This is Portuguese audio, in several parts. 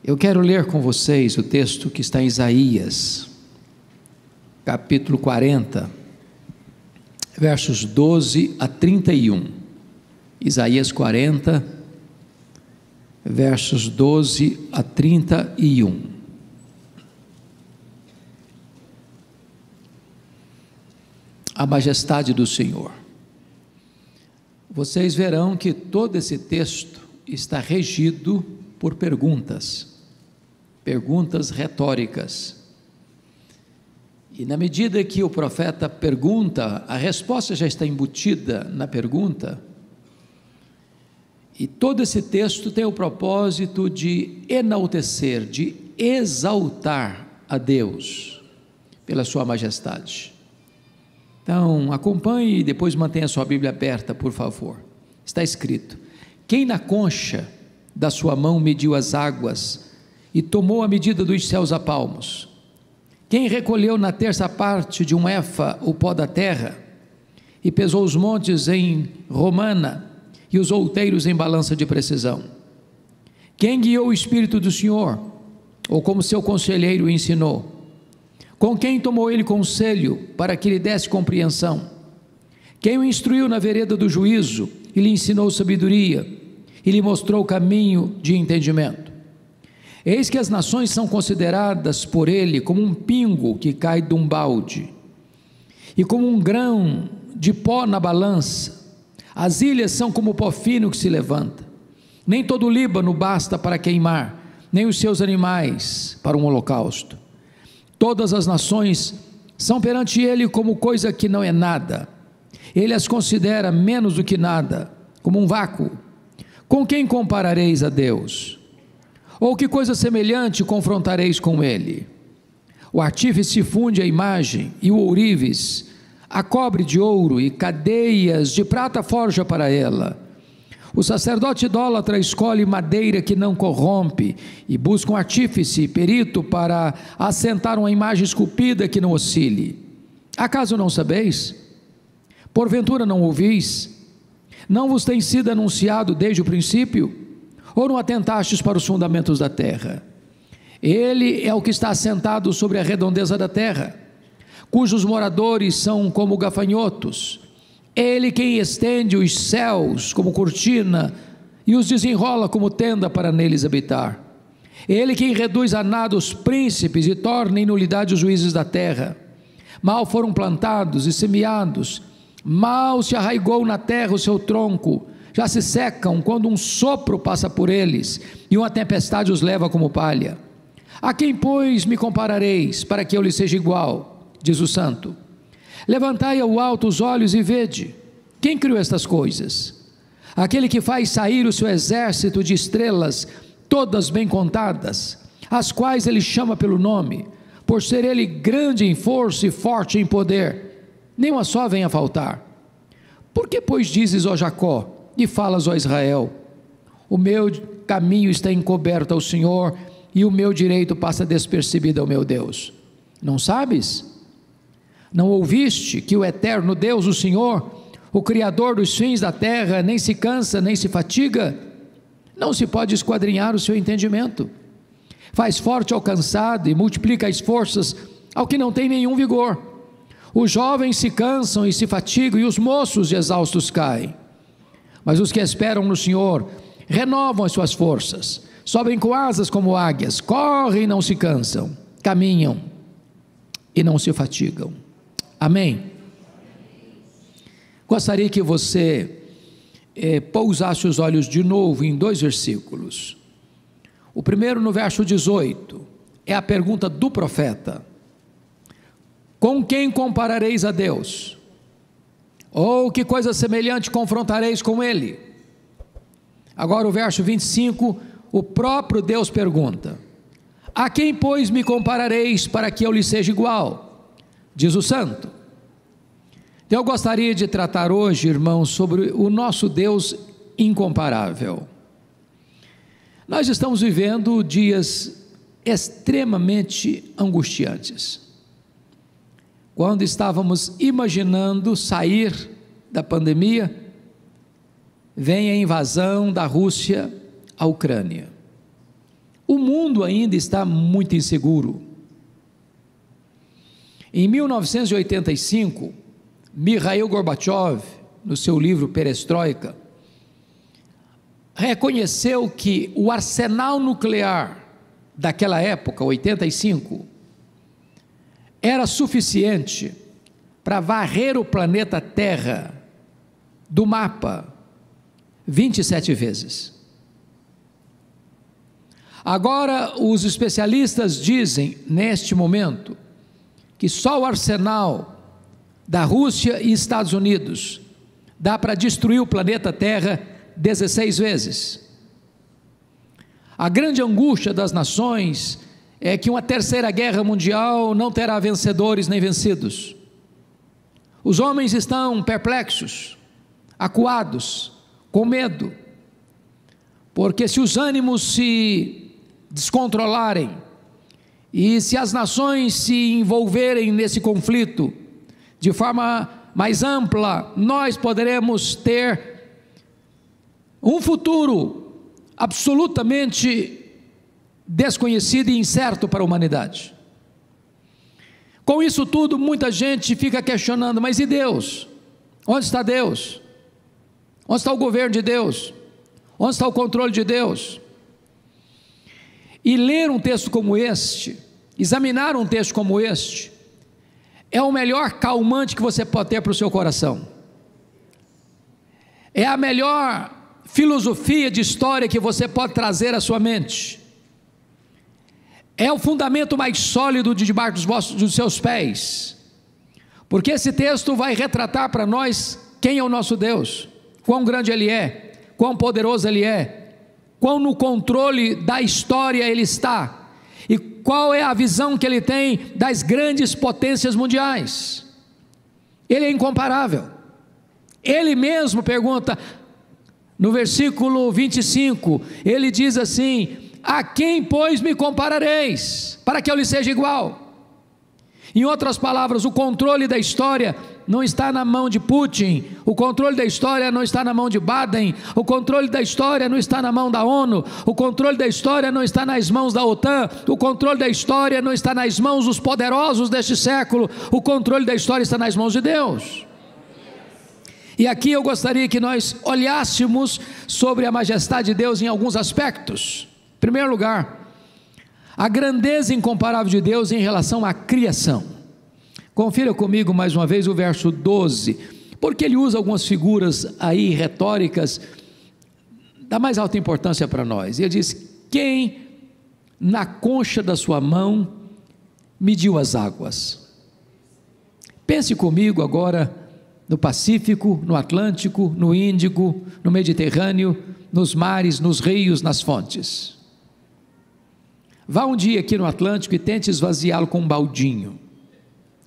Eu quero ler com vocês o texto que está em Isaías, capítulo 40, versos 12 a 31. Isaías 40, versos 12 a 31. A majestade do Senhor. Vocês verão que todo esse texto está regido por perguntas retóricas. E na medida que o profeta pergunta, a resposta já está embutida na pergunta. E todo esse texto tem o propósito de enaltecer, de exaltar a Deus pela sua majestade. Então, acompanhe e depois mantenha a sua Bíblia aberta, por favor. Está escrito: quem na concha da sua mão mediu as águas e tomou a medida dos céus a palmos? Quem recolheu na terça parte de um éfa o pó da terra e pesou os montes em romana e os outeiros em balança de precisão? Quem guiou o Espírito do Senhor, ou como seu conselheiro o ensinou? Com quem tomou ele conselho para que lhe desse compreensão? Quem o instruiu na vereda do juízo e lhe ensinou sabedoria e lhe mostrou o caminho de entendimento? Eis que as nações são consideradas por ele como um pingo que cai de um balde e como um grão de pó na balança. As ilhas são como o pó fino que se levanta. Nem todo o Líbano basta para queimar, nem os seus animais para um holocausto. Todas as nações são perante ele como coisa que não é nada. Ele as considera menos do que nada, como um vácuo. Com quem comparareis a Deus? Ou que coisa semelhante confrontareis com ele? O artífice funde a imagem, e o ourives a cobre de ouro, e cadeias de prata forja para ela. O sacerdote idólatra escolhe madeira que não corrompe, e busca um artífice perito para assentar uma imagem esculpida que não oscile. Acaso não sabeis? Porventura não ouvis? Não vos tem sido anunciado desde o princípio? Ou não atentastes para os fundamentos da terra? Ele é o que está assentado sobre a redondeza da terra, cujos moradores são como gafanhotos. Ele quem estende os céus como cortina e os desenrola como tenda para neles habitar. Ele quem reduz a nada os príncipes e torna em nulidade os juízes da terra. Mal foram plantados e semeados, mal se arraigou na terra o seu tronco, já se secam quando um sopro passa por eles e uma tempestade os leva como palha. A quem, pois, me comparareis para que eu lhe seja igual? Diz o santo. Levantai ao alto os olhos e vede, quem criou estas coisas? Aquele que faz sair o seu exército de estrelas, todas bem contadas, as quais ele chama pelo nome, por ser ele grande em força e forte em poder, nenhuma só vem a faltar. Por que, pois, dizes, ó Jacó, e falas, ó Israel, o meu caminho está encoberto ao Senhor, e o meu direito passa despercebido ao meu Deus? Não sabes? Não ouviste que o eterno Deus, o Senhor, o Criador dos fins da terra, nem se cansa, nem se fatiga? Não se pode esquadrinhar o seu entendimento. Faz forte ao cansado e multiplica as forças ao que não tem nenhum vigor. Os jovens se cansam e se fatigam, e os moços exaustos caem. Mas os que esperam no Senhor renovam as suas forças, sobem com asas como águias, correm e não se cansam, caminham e não se fatigam. Amém? Gostaria que você pousasse os olhos de novo em dois versículos. O primeiro, no verso 18, é a pergunta do profeta: com quem comparareis a Deus? Ou que coisa semelhante confrontareis com ele? Agora o verso 25, o próprio Deus pergunta: a quem, pois, me comparareis para que eu lhe seja igual? Diz o santo. Eu gostaria de tratar hoje, irmãos, sobre o nosso Deus incomparável. Nós estamos vivendo dias extremamente angustiantes. Quando estávamos imaginando sair da pandemia, vem a invasão da Rússia à Ucrânia. o mundo ainda está muito inseguro. Em 1985, Mikhail Gorbachev, no seu livro Perestroika, reconheceu que o arsenal nuclear daquela época, 85, era suficiente para varrer o planeta Terra do mapa 27 vezes. Agora, os especialistas dizem, neste momento, que só o arsenal da Rússia e Estados Unidos dá para destruir o planeta Terra 16 vezes. A grande angústia das nações é que uma terceira guerra mundial não terá vencedores nem vencidos. Os homens estão perplexos, acuados, com medo, porque se os ânimos se descontrolarem e se as nações se envolverem nesse conflito de forma mais ampla, nós poderemos ter um futuro absolutamente desconhecido e incerto para a humanidade. Com isso tudo, muita gente fica questionando, mas e Deus? Onde está Deus? Onde está o governo de Deus? Onde está o controle de Deus? E ler um texto como este, examinar um texto como este, é o melhor calmante que você pode ter para o seu coração. É a melhor filosofia de história que você pode trazer à sua mente. É o fundamento mais sólido de debaixo dos seus pés, porque esse texto vai retratar para nós quem é o nosso Deus, quão grande Ele é, quão poderoso Ele é, quão no controle da história Ele está, e qual é a visão que Ele tem das grandes potências mundiais. Ele é incomparável. Ele mesmo pergunta, no versículo 25, Ele diz assim: a quem, pois, me comparareis, para que eu lhe seja igual? Em outras palavras, o controle da história não está na mão de Putin, o controle da história não está na mão de Biden, o controle da história não está na mão da ONU, o controle da história não está nas mãos da OTAN, o controle da história não está nas mãos dos poderosos deste século, o controle da história está nas mãos de Deus. E aqui eu gostaria que nós olhássemos sobre a majestade de Deus em alguns aspectos. Em primeiro lugar, a grandeza incomparável de Deus em relação à criação. Confira comigo mais uma vez o verso 12, porque ele usa algumas figuras aí retóricas da mais alta importância para nós. Ele diz: quem na concha da sua mão mediu as águas? Pense comigo agora no Pacífico, no Atlântico, no Índico, no Mediterrâneo, nos mares, nos rios, nas fontes. Vá um dia aqui no Atlântico e tente esvaziá-lo com um baldinho.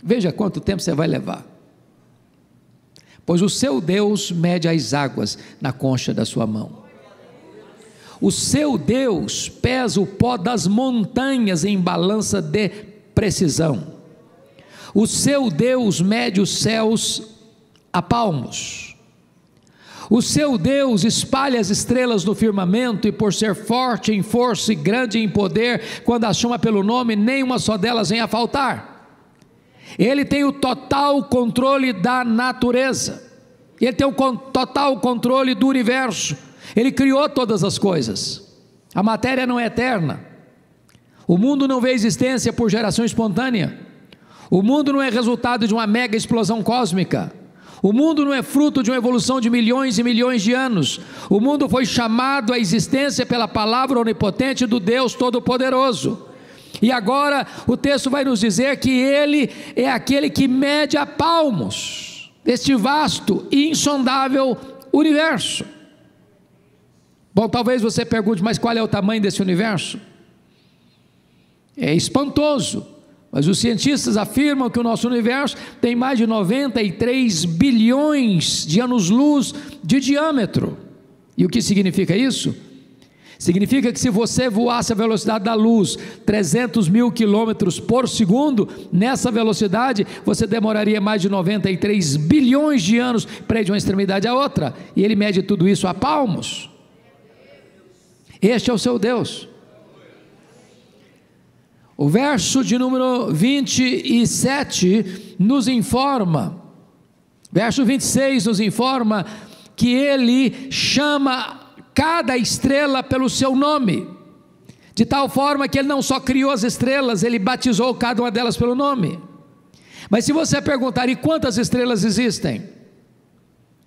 Veja quanto tempo você vai levar. Pois o seu Deus mede as águas na concha da sua mão. O seu Deus pesa o pó das montanhas em balança de precisão. O seu Deus mede os céus a palmos. O seu Deus espalha as estrelas no firmamento, e por ser forte em força e grande em poder, quando as chama pelo nome, nenhuma só delas vem a faltar. Ele tem o total controle da natureza, Ele tem o total controle do universo. Ele criou todas as coisas. A matéria não é eterna, o mundo não vê existência por geração espontânea, o mundo não é resultado de uma mega explosão cósmica, o mundo não é fruto de uma evolução de milhões e milhões de anos. O mundo foi chamado à existência pela palavra onipotente do Deus Todo-Poderoso. E agora o texto vai nos dizer que Ele é aquele que mede a palmos este vasto e insondável universo. Bom, talvez você pergunte, mas qual é o tamanho desse universo? É espantoso. Mas os cientistas afirmam que o nosso universo tem mais de 93 bilhões de anos-luz de diâmetro. E o que significa isso? Significa que se você voasse a velocidade da luz, 300 mil quilômetros por segundo, nessa velocidade, você demoraria mais de 93 bilhões de anos para ir de uma extremidade à outra. E Ele mede tudo isso a palmos. Este é o seu Deus. O verso de número 27 nos informa, verso 26 nos informa que ele chama cada estrela pelo seu nome, de tal forma que ele não só criou as estrelas, ele batizou cada uma delas pelo nome. Mas se você perguntar, e quantas estrelas existem?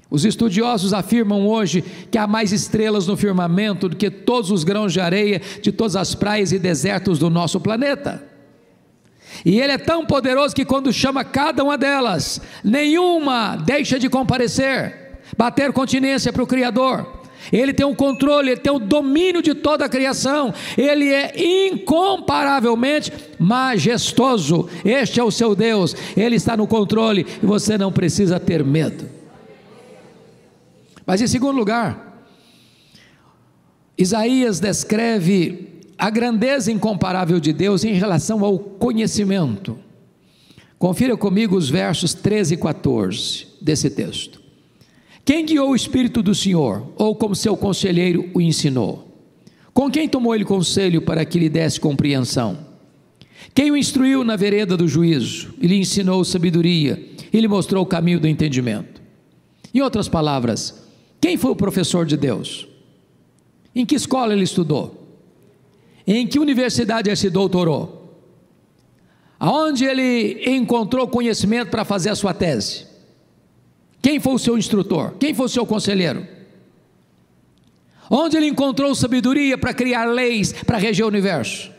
Os estudiosos afirmam hoje que há mais estrelas no firmamento do que todos os grãos de areia de todas as praias e desertos do nosso planeta. E ele é tão poderoso que quando chama cada uma delas, nenhuma deixa de comparecer, bater continência para o Criador. Ele tem o controle, ele tem o domínio de toda a criação, ele é incomparavelmente majestoso. Este é o seu Deus, ele está no controle e você não precisa ter medo. Mas em segundo lugar, Isaías descreve a grandeza incomparável de Deus em relação ao conhecimento. Confira comigo os versos 13 e 14 desse texto. Quem guiou o Espírito do Senhor, ou como seu conselheiro o ensinou? Com quem tomou ele conselho para que lhe desse compreensão? Quem o instruiu na vereda do juízo, e lhe ensinou sabedoria, e lhe mostrou o caminho do entendimento? Em outras palavras, quem foi o professor de Deus? Em que escola ele estudou? Em que universidade ele se doutorou? Aonde ele encontrou conhecimento para fazer a sua tese? Quem foi o seu instrutor? Quem foi o seu conselheiro? Onde ele encontrou sabedoria para criar leis para reger o universo?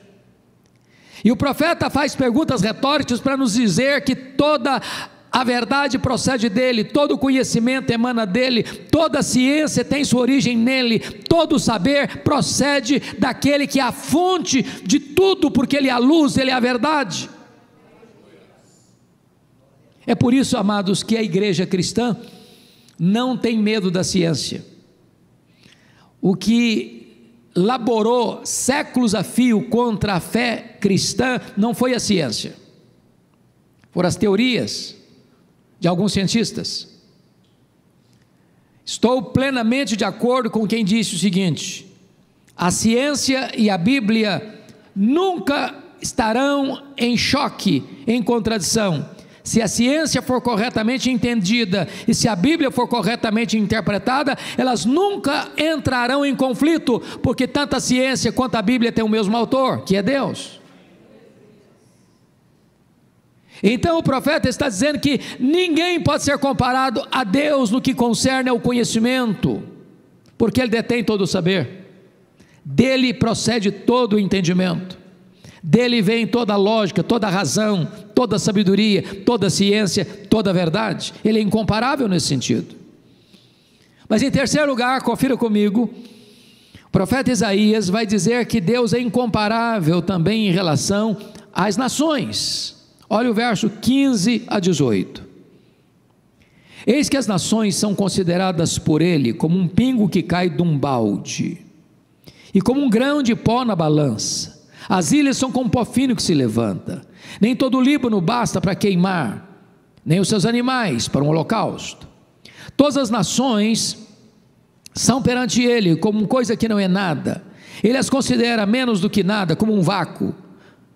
E o profeta faz perguntas retóricas para nos dizer que toda a verdade procede dele, todo o conhecimento emana dele, toda a ciência tem sua origem nele, todo o saber procede daquele que é a fonte de tudo, porque ele é a luz, ele é a verdade. É por isso, amados, que a igreja cristã não tem medo da ciência. O que laborou séculos a fio contra a fé cristã não foi a ciência, foram as teorias de alguns cientistas. Estou plenamente de acordo com quem disse o seguinte: a ciência e a Bíblia nunca estarão em choque, em contradição. Se a ciência for corretamente entendida e se a Bíblia for corretamente interpretada, elas nunca entrarão em conflito, porque tanto a ciência quanto a Bíblia têm o mesmo autor, que é Deus. Então o profeta está dizendo que ninguém pode ser comparado a Deus no que concerne ao conhecimento, porque Ele detém todo o saber, dele procede todo o entendimento, dele vem toda a lógica, toda a razão, toda a sabedoria, toda a ciência, toda a verdade. Ele é incomparável nesse sentido. Mas em terceiro lugar, confira comigo, o profeta Isaías vai dizer que Deus é incomparável também em relação às nações. Olha o verso 15 a 18. Eis que as nações são consideradas por ele como um pingo que cai de um balde, e como um grão de pó na balança. As ilhas são como pó fino que se levanta. Nem todo o Líbano basta para queimar, nem os seus animais para um holocausto. Todas as nações são perante ele como coisa que não é nada. Ele as considera menos do que nada, como um vácuo.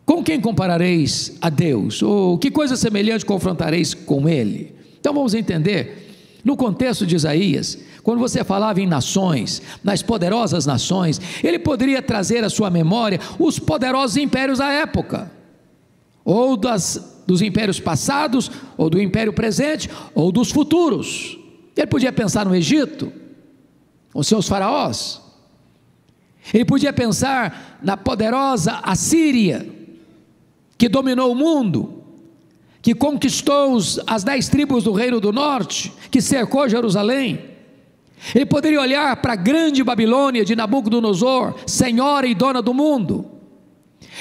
Com quem comparareis a Deus? Ou que coisa semelhante confrontareis com ele? Então vamos entender, no contexto de Isaías, quando você falava em nações, nas poderosas nações, ele poderia trazer à sua memória os poderosos impérios da época, ou dos impérios passados, ou do império presente, ou dos futuros. Ele podia pensar no Egito, os seus faraós. Ele podia pensar na poderosa Assíria, que dominou o mundo, que conquistou as 10 tribos do reino do norte, que cercou Jerusalém. Ele poderia olhar para a grande Babilônia de Nabucodonosor, senhora e dona do mundo.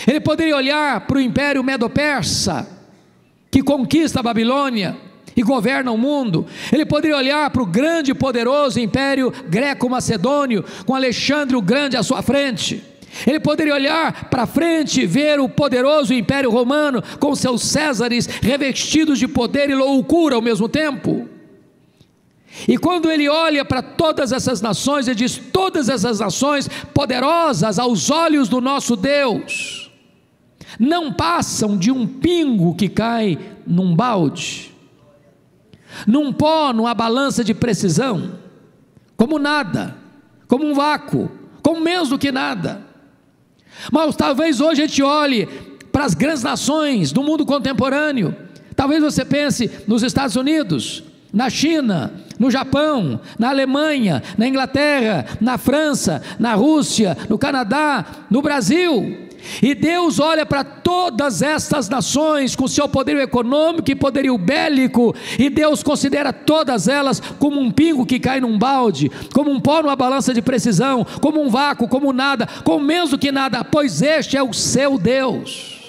Ele poderia olhar para o império medo-persa, que conquista a Babilônia e governa o mundo. Ele poderia olhar para o grande e poderoso império greco-macedônio, com Alexandre o Grande à sua frente. Ele poderia olhar para frente e ver o poderoso império romano, com seus Césares revestidos de poder e loucura ao mesmo tempo. E quando ele olha para todas essas nações, ele diz: todas essas nações poderosas aos olhos do nosso Deus, não passam de um pingo que cai num balde, num pó, numa balança de precisão, como nada, como um vácuo, como menos do que nada. Mas talvez hoje a gente olhe para as grandes nações do mundo contemporâneo, talvez você pense nos Estados Unidos, na China, no Japão, na Alemanha, na Inglaterra, na França, na Rússia, no Canadá, no Brasil, e Deus olha para todas estas nações com seu poder econômico e poderio bélico, e Deus considera todas elas como um pingo que cai num balde, como um pó numa balança de precisão, como um vácuo, como nada, como menos do que nada, pois este é o seu Deus.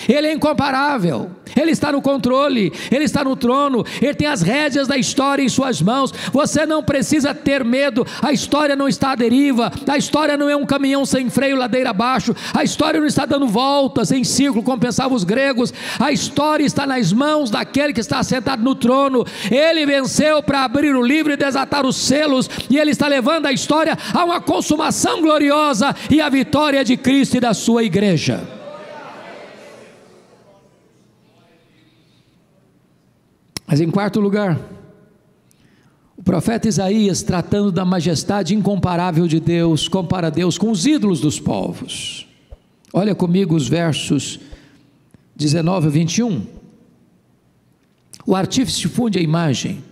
Ele é incomparável, Ele está no controle, Ele está no trono, Ele tem as rédeas da história em suas mãos. Você não precisa ter medo, a história não está à deriva, a história não é um caminhão sem freio ladeira abaixo, a história não está dando voltas em círculo como pensavam os gregos, a história está nas mãos daquele que está sentado no trono. Ele venceu para abrir o livro e desatar os selos, e Ele está levando a história a uma consumação gloriosa e a vitória de Cristo e da sua igreja. Mas em quarto lugar, o profeta Isaías, tratando da majestade incomparável de Deus, compara Deus com os ídolos dos povos. Olha comigo os versos 19 a 21. O artífice funde a imagem,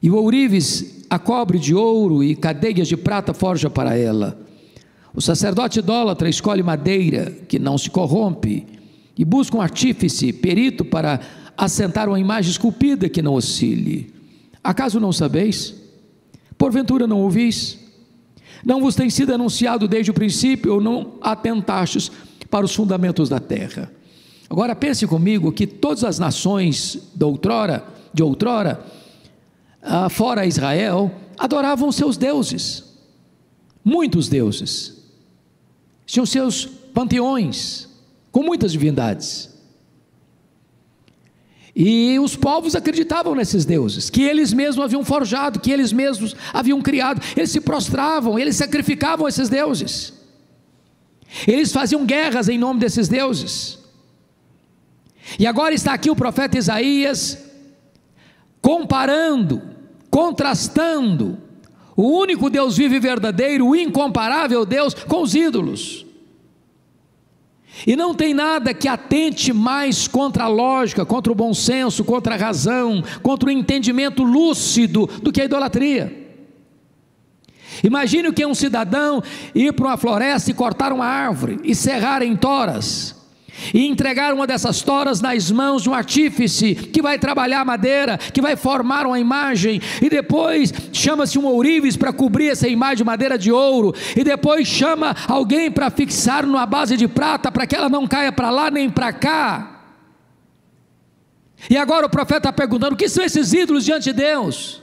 e o ourives a cobre de ouro, e cadeias de prata forja para ela. O sacerdote idólatra escolhe madeira que não se corrompe, e busca um artífice, perito, para assentar uma imagem esculpida que não oscile. Acaso não sabeis? Porventura não ouvis? Não vos tem sido anunciado desde o princípio, ou não atentastes para os fundamentos da terra? Agora pense comigo que todas as nações de outrora, fora Israel, adoravam seus deuses, muitos deuses, tinham seus panteões, com muitas divindades. E os povos acreditavam nesses deuses, que eles mesmos haviam forjado, que eles mesmos haviam criado. Eles se prostravam, eles sacrificavam esses deuses, eles faziam guerras em nome desses deuses. E agora está aqui o profeta Isaías comparando, contrastando o único Deus vivo e verdadeiro, o incomparável Deus, com os ídolos. E não tem nada que atente mais contra a lógica, contra o bom senso, contra a razão, contra o entendimento lúcido do que a idolatria. Imagine o que é um cidadão ir para uma floresta e cortar uma árvore e serrar em toras, e entregar uma dessas toras nas mãos de um artífice que vai trabalhar a madeira, que vai formar uma imagem, e depois chama-se um ourives para cobrir essa imagem de madeira de ouro, e depois chama alguém para fixar numa base de prata, para que ela não caia para lá nem para cá. E agora o profeta está perguntando: o que são esses ídolos diante de Deus?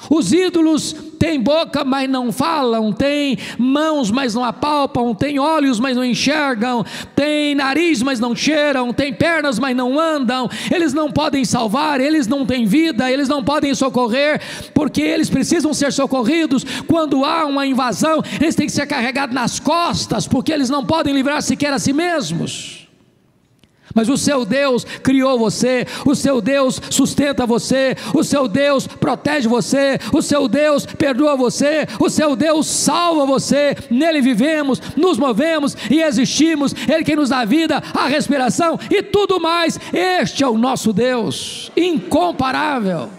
Os ídolos têm boca, mas não falam, têm mãos, mas não apalpam, têm olhos, mas não enxergam, têm nariz, mas não cheiram, têm pernas, mas não andam. Eles não podem salvar, eles não têm vida, eles não podem socorrer, porque eles precisam ser socorridos. Quando há uma invasão, eles têm que ser carregados nas costas, porque eles não podem livrar sequer a si mesmos. Mas o seu Deus criou você, o seu Deus sustenta você, o seu Deus protege você, o seu Deus perdoa você, o seu Deus salva você. Nele vivemos, nos movemos e existimos. Ele quem nos dá a vida, a respiração e tudo mais. Este é o nosso Deus incomparável.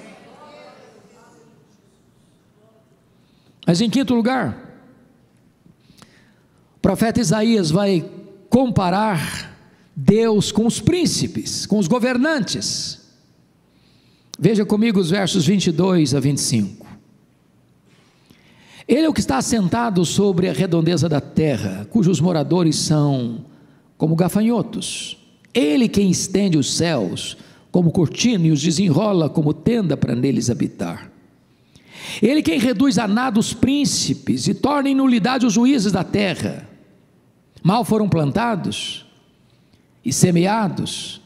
Mas em quinto lugar, o profeta Isaías vai comparar Deus com os príncipes, com os governantes. Veja comigo os versos 22 a 25. Ele é o que está assentado sobre a redondeza da terra, cujos moradores são como gafanhotos. Ele quem estende os céus como cortina e os desenrola como tenda para neles habitar. Ele quem reduz a nada os príncipes e torna em nulidade os juízes da terra. Mal foram plantados e semeados,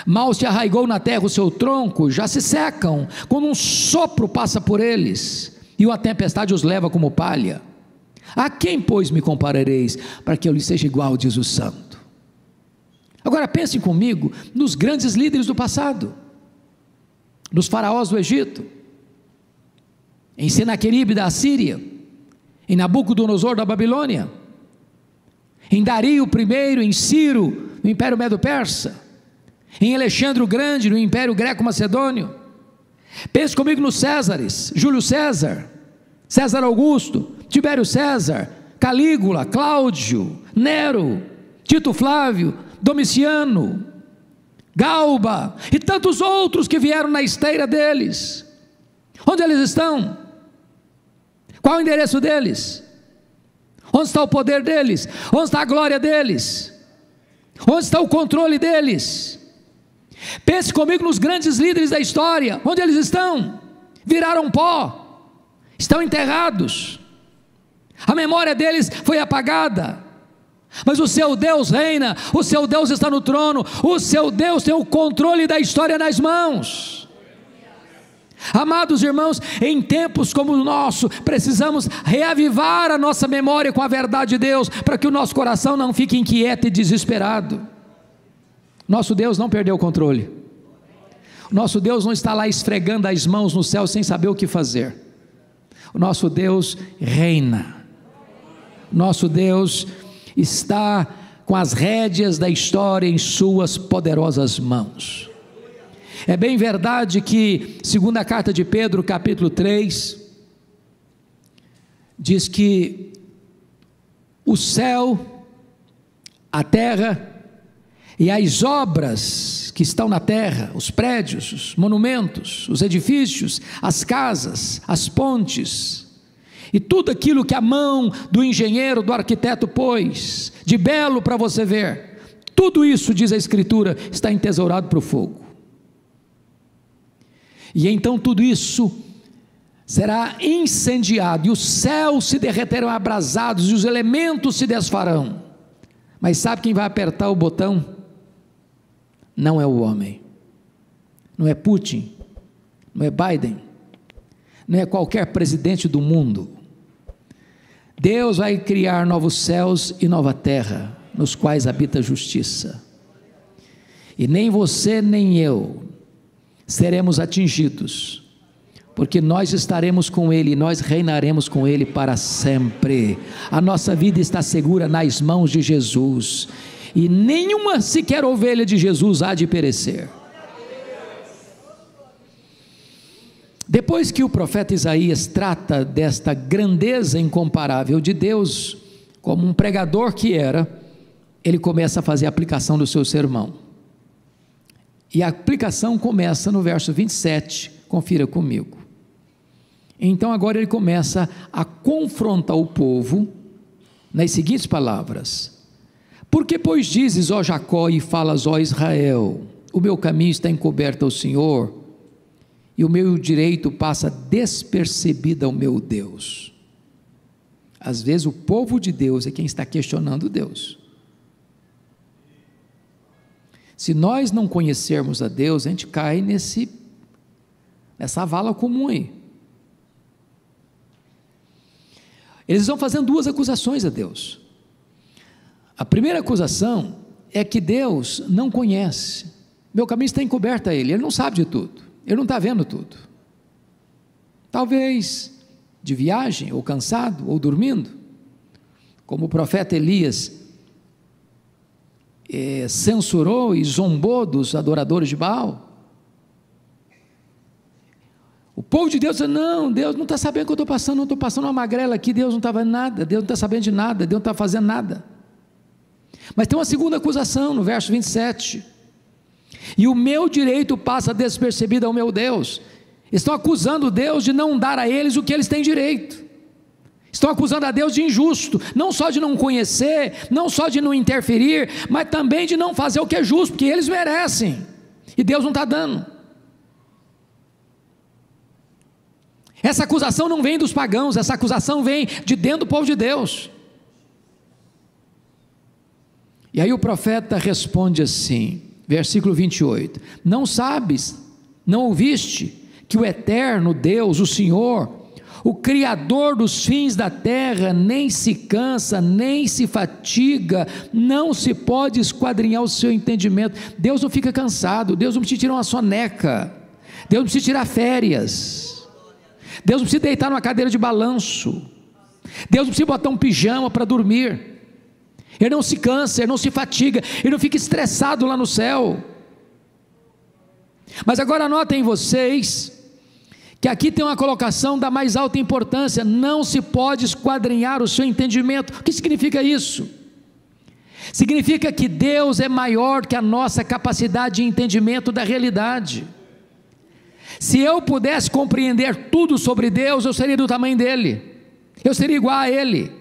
mal se arraigou na terra o seu tronco, já se secam, quando um sopro passa por eles, e uma tempestade os leva como palha. A quem, pois, me comparareis, para que eu lhe seja igual, diz o Santo? Agora pensem comigo nos grandes líderes do passado, nos faraós do Egito, em Senaqueribe da Assíria, em Nabucodonosor da Babilônia, em Dario I, em Ciro, no Império Medo-Persa, em Alexandre o Grande, no Império Greco-Macedônio. Pense comigo nos Césares: Júlio César, César Augusto, Tibério César, Calígula, Cláudio, Nero, Tito Flávio, Domiciano, Galba e tantos outros que vieram na esteira deles. Onde eles estão? Qual o endereço deles? Onde está o poder deles? Onde está a glória deles? Onde está o controle deles? Pense comigo nos grandes líderes da história. Onde eles estão? Viraram pó, estão enterrados, a memória deles foi apagada. Mas o seu Deus reina, o seu Deus está no trono, o seu Deus tem o controle da história nas mãos. Amados irmãos, em tempos como o nosso, precisamos reavivar a nossa memória com a verdade de Deus, para que o nosso coração não fique inquieto e desesperado. Nosso Deus não perdeu o controle, nosso Deus não está lá esfregando as mãos no céu sem saber o que fazer. O nosso Deus reina, nosso Deus está com as rédeas da história em suas poderosas mãos. É bem verdade que, segundo a carta de Pedro, capítulo 3, diz que o céu, a terra e as obras que estão na terra, os prédios, os monumentos, os edifícios, as casas, as pontes, e tudo aquilo que a mão do engenheiro, do arquiteto pôs de belo para você ver, tudo isso, diz a Escritura, está entesourado para o fogo. E então tudo isso será incendiado, e os céus se derreterão abrasados, e os elementos se desfarão. Mas sabe quem vai apertar o botão? Não é o homem, não é Putin, não é Biden, não é qualquer presidente do mundo. Deus vai criar novos céus e nova terra, nos quais habita a justiça, e nem você nem eu seremos atingidos, porque nós estaremos com Ele, nós reinaremos com Ele para sempre. A nossa vida está segura nas mãos de Jesus, e nenhuma sequer ovelha de Jesus há de perecer. Depois que o profeta Isaías trata desta grandeza incomparável de Deus, como um pregador que era, ele começa a fazer a aplicação do seu sermão, e a aplicação começa no verso 27, confira comigo. Então agora ele começa a confrontar o povo, nas seguintes palavras: porque pois dizes, ó Jacó, e falas, ó Israel, o meu caminho está encoberto ao Senhor, e o meu direito passa despercebido ao meu Deus. Às vezes o povo de Deus é quem está questionando Deus. Se nós não conhecermos a Deus, a gente cai nessa vala comum aí. Eles vão fazendo duas acusações a Deus. A primeira acusação é que Deus não conhece, meu caminho está encoberto a Ele, Ele não sabe de tudo, Ele não está vendo tudo. Talvez de viagem, ou cansado, ou dormindo, como o profeta Elias censurou e zombou dos adoradores de Baal. O povo de Deus diz: não, Deus não está sabendo o que eu estou passando, não estou passando uma magrela aqui, Deus não está vendo nada, Deus não está sabendo de nada, Deus não está fazendo nada. Mas tem uma segunda acusação no verso 27, e o meu direito passa despercebido ao meu Deus. Estão acusando Deus de não dar a eles o que eles têm direito, estão acusando a Deus de injusto, não só de não conhecer, não só de não interferir, mas também de não fazer o que é justo, porque eles merecem, e Deus não está dando. Essa acusação não vem dos pagãos, essa acusação vem de dentro do povo de Deus. E aí o profeta responde assim, versículo 28, não sabes, não ouviste, que o eterno Deus, o Senhor, o Criador dos fins da terra, nem se cansa, nem se fatiga, não se pode esquadrinhar o seu entendimento. Deus não fica cansado, Deus não precisa tirar uma soneca, Deus não precisa tirar férias, Deus não precisa deitar numa cadeira de balanço, Deus não precisa botar um pijama para dormir, Ele não se cansa, Ele não se fatiga, Ele não fica estressado lá no céu. Mas agora notem vocês, que aqui tem uma colocação da mais alta importância: não se pode esquadrinhar o seu entendimento. O que significa isso? Significa que Deus é maior que a nossa capacidade de entendimento da realidade. Se eu pudesse compreender tudo sobre Deus, eu seria do tamanho dele, eu seria igual a ele,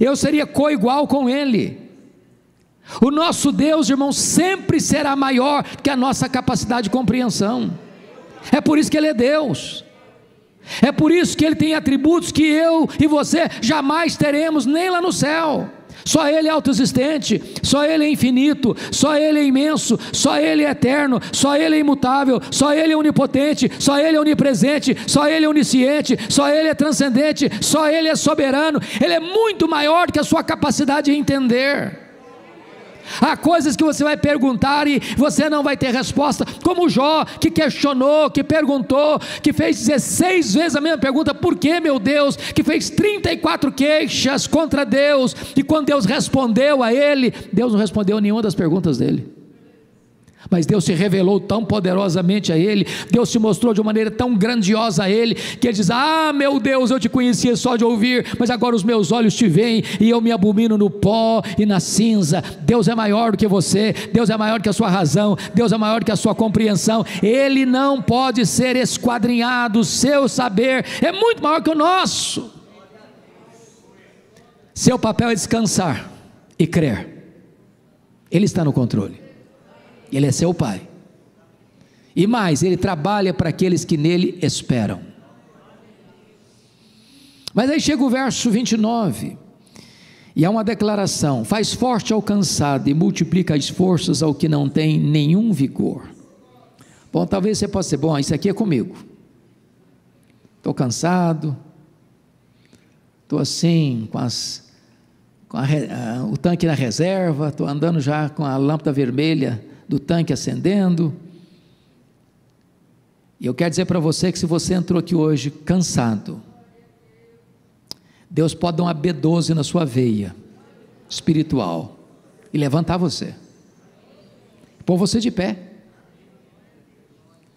eu seria coigual com ele. O nosso Deus, irmão, sempre será maior que a nossa capacidade de compreensão. É por isso que Ele é Deus, é por isso que Ele tem atributos que eu e você jamais teremos, nem lá no céu. Só Ele é autoexistente, só Ele é infinito, só Ele é imenso, só Ele é eterno, só Ele é imutável, só Ele é onipotente, só Ele é onipresente, só Ele é onisciente, só Ele é transcendente, só Ele é soberano. Ele é muito maior que a sua capacidade de entender. Há coisas que você vai perguntar e você não vai ter resposta, como Jó, que questionou, que perguntou, que fez 16 vezes a mesma pergunta: por que, meu Deus? Que fez 34 queixas contra Deus, e quando Deus respondeu a ele, Deus não respondeu a nenhuma das perguntas dele, mas Deus se revelou tão poderosamente a ele, Deus se mostrou de uma maneira tão grandiosa a ele, que ele diz: ah, meu Deus, eu te conhecia só de ouvir, mas agora os meus olhos te veem, e eu me abomino no pó e na cinza. Deus é maior do que você, Deus é maior que a sua razão, Deus é maior que a sua compreensão. Ele não pode ser esquadrinhado, o seu saber é muito maior que o nosso. Seu papel é descansar e crer. Ele está no controle, Ele é seu Pai, e mais, Ele trabalha para aqueles que nele esperam. Mas aí chega o verso 29, e há uma declaração: faz forte ao cansado e multiplica as forças ao que não tem nenhum vigor. Bom, talvez você possa dizer: bom, isso aqui é comigo, estou cansado, estou assim, o tanque na reserva, estou andando já com a lâmpada vermelha do tanque acendendo, e eu quero dizer para você que se você entrou aqui hoje cansado, Deus pode dar uma B12 na sua veia espiritual e levantar você, pôr você de pé.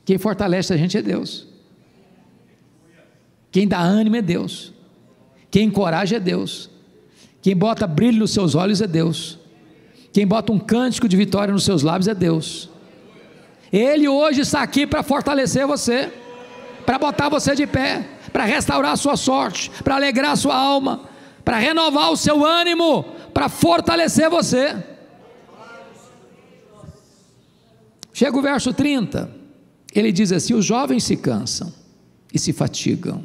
Quem fortalece a gente é Deus, quem dá ânimo é Deus, quem encoraja é Deus, quem bota brilho nos seus olhos é Deus, quem bota um cântico de vitória nos seus lábios é Deus. Ele hoje está aqui para fortalecer você, para botar você de pé, para restaurar a sua sorte, para alegrar a sua alma, para renovar o seu ânimo, para fortalecer você. Chega o verso 30, ele diz assim: os jovens se cansam e se fatigam,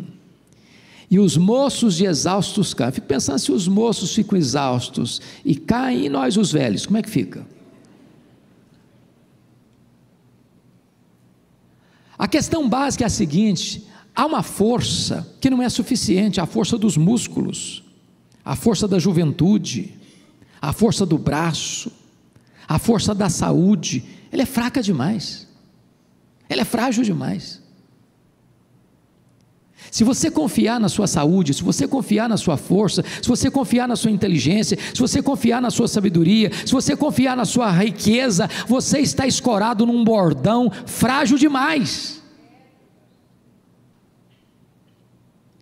e os moços de exaustos caem. Fico pensando, se os moços ficam exaustos e caem, e nós os velhos, como é que fica? A questão básica é a seguinte: há uma força que não é suficiente, a força dos músculos, a força da juventude, a força do braço, a força da saúde. Ela é fraca demais, ela é frágil demais. Se você confiar na sua saúde, se você confiar na sua força, se você confiar na sua inteligência, se você confiar na sua sabedoria, se você confiar na sua riqueza, você está escorado num bordão frágil demais.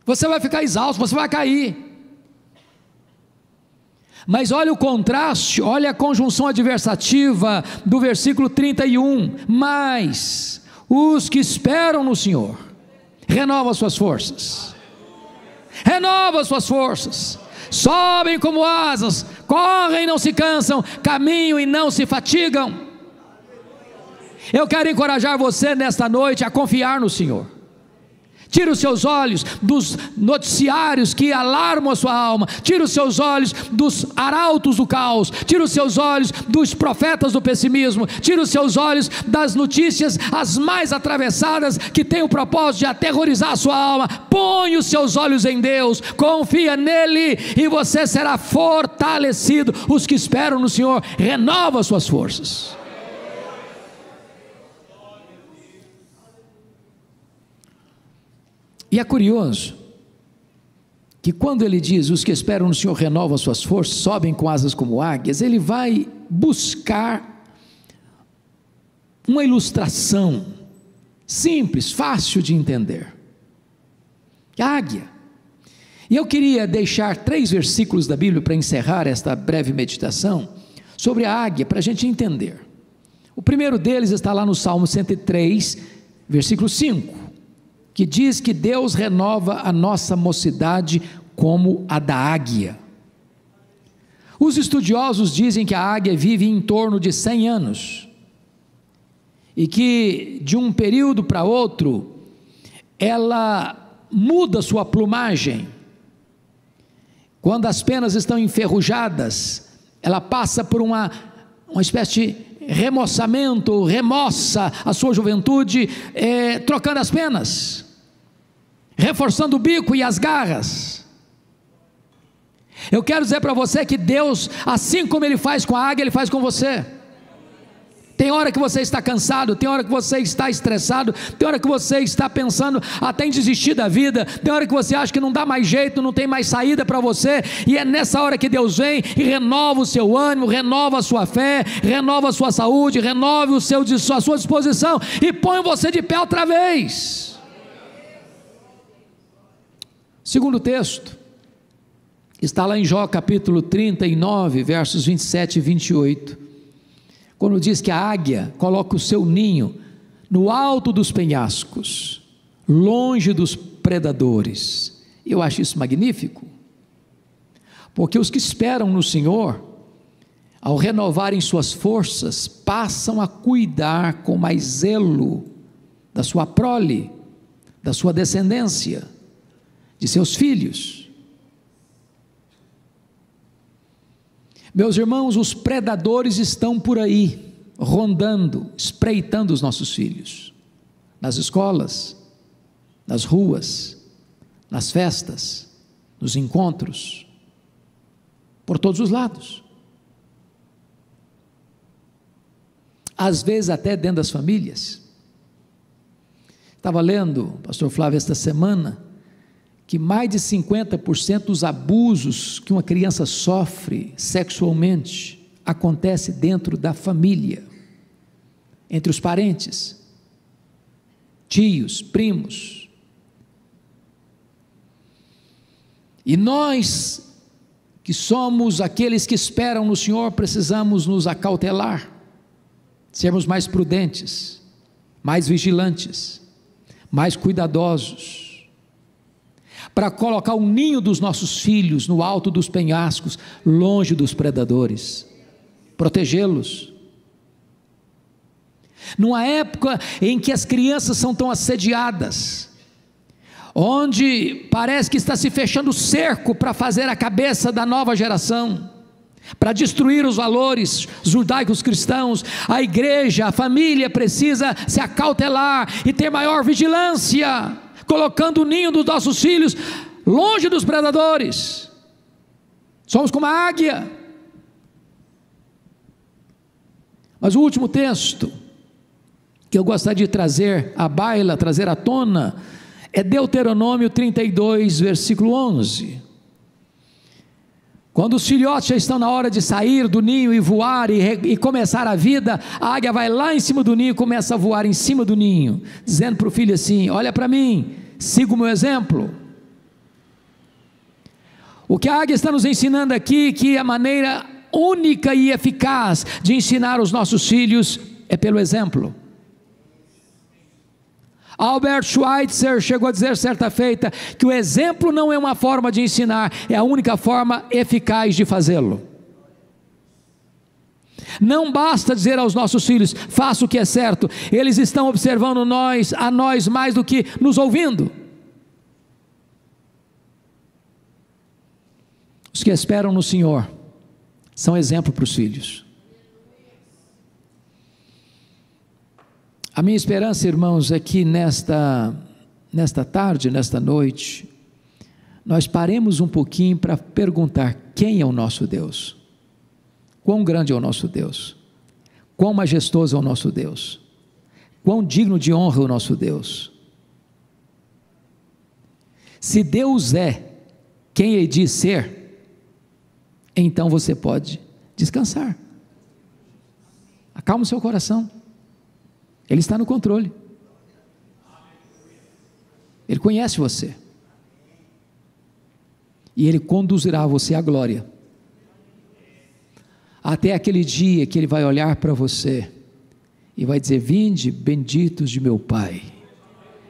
Você vai ficar exausto, você vai cair. Mas olha o contraste, olha a conjunção adversativa do versículo 31, mas os que esperam no Senhor renovam suas forças, sobem como asas, correm e não se cansam, caminham e não se fatigam. Eu quero encorajar você nesta noite a confiar no Senhor. Tira os seus olhos dos noticiários que alarmam a sua alma. Tira os seus olhos dos arautos do caos. Tira os seus olhos dos profetas do pessimismo. Tira os seus olhos das notícias as mais atravessadas que têm o propósito de aterrorizar a sua alma. Põe os seus olhos em Deus, confia nele e você será fortalecido. Os que esperam no Senhor renovam as suas forças. E é curioso que quando ele diz, os que esperam no Senhor renovam as suas forças, sobem com asas como águias, ele vai buscar uma ilustração simples, fácil de entender. Águia. E eu queria deixar 3 versículos da Bíblia para encerrar esta breve meditação sobre a águia, para a gente entender. O primeiro deles está lá no Salmo 103, versículo 5. Que diz que Deus renova a nossa mocidade como a da águia. Os estudiosos dizem que a águia vive em torno de 100 anos, e que de um período para outro, ela muda sua plumagem. Quando as penas estão enferrujadas, ela passa por uma espécie de remoçamento, remoça a sua juventude, trocando as penas, reforçando o bico e as garras. Eu quero dizer para você que Deus, assim como Ele faz com a águia, Ele faz com você. Tem hora que você está cansado, tem hora que você está estressado, tem hora que você está pensando até em desistir da vida, tem hora que você acha que não dá mais jeito, não tem mais saída para você, e é nessa hora que Deus vem e renova o seu ânimo, renova a sua fé, renova a sua saúde, renova a sua disposição e põe você de pé outra vez. Segundo texto, está lá em Jó capítulo 39, versos 27 e 28, quando diz que a águia coloca o seu ninho no alto dos penhascos, longe dos predadores. Eu acho isso magnífico, porque os que esperam no Senhor, ao renovarem suas forças, passam a cuidar com mais zelo da sua prole, da sua descendência, de seus filhos. Meus irmãos, os predadores estão por aí, rondando, espreitando os nossos filhos, nas escolas, nas ruas, nas festas, nos encontros, por todos os lados. Às vezes até dentro das famílias. Estava lendo, pastor Flávio, esta semana, que mais de 50% dos abusos que uma criança sofre sexualmente acontece dentro da família, entre os parentes, tios, primos. E nós, que somos aqueles que esperam no Senhor, precisamos nos acautelar, sermos mais prudentes, mais vigilantes, mais cuidadosos, para colocar o ninho dos nossos filhos no alto dos penhascos, longe dos predadores, protegê-los. Numa época em que as crianças são tão assediadas, onde parece que está se fechando o cerco para fazer a cabeça da nova geração, para destruir os valores judaicos cristãos, a igreja, a família precisa se acautelar e ter maior vigilância, colocando o ninho dos nossos filhos longe dos predadores. Somos como a águia. Mas o último texto que eu gostaria de trazer à baila, trazer à tona, é Deuteronômio 32, versículo 11. Quando os filhotes já estão na hora de sair do ninho e voar e começar a vida, a águia vai lá em cima do ninho e começa a voar em cima do ninho, dizendo para o filho assim: olha para mim, siga o meu exemplo. O que a águia está nos ensinando aqui, que a maneira única e eficaz de ensinar os nossos filhos é pelo exemplo. Albert Schweitzer chegou a dizer certa feita que o exemplo não é uma forma de ensinar, é a única forma eficaz de fazê-lo. Não basta dizer aos nossos filhos, faça o que é certo, eles estão observando a nós mais do que nos ouvindo. Os que esperam no Senhor são exemplo para os filhos. A minha esperança, irmãos, é que nesta tarde, nesta noite, nós paremos um pouquinho para perguntar: quem é o nosso Deus? Quão grande é o nosso Deus? Quão majestoso é o nosso Deus? Quão digno de honra é o nosso Deus? Se Deus é quem Ele diz ser, então você pode descansar. Acalma o seu coração. Ele está no controle. Ele conhece você. E Ele conduzirá você à glória. Até aquele dia que Ele vai olhar para você e vai dizer: vinde, benditos de meu Pai,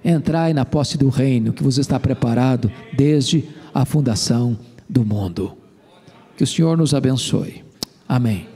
entrai na posse do reino que vos está preparado desde a fundação do mundo. Que o Senhor nos abençoe. Amém.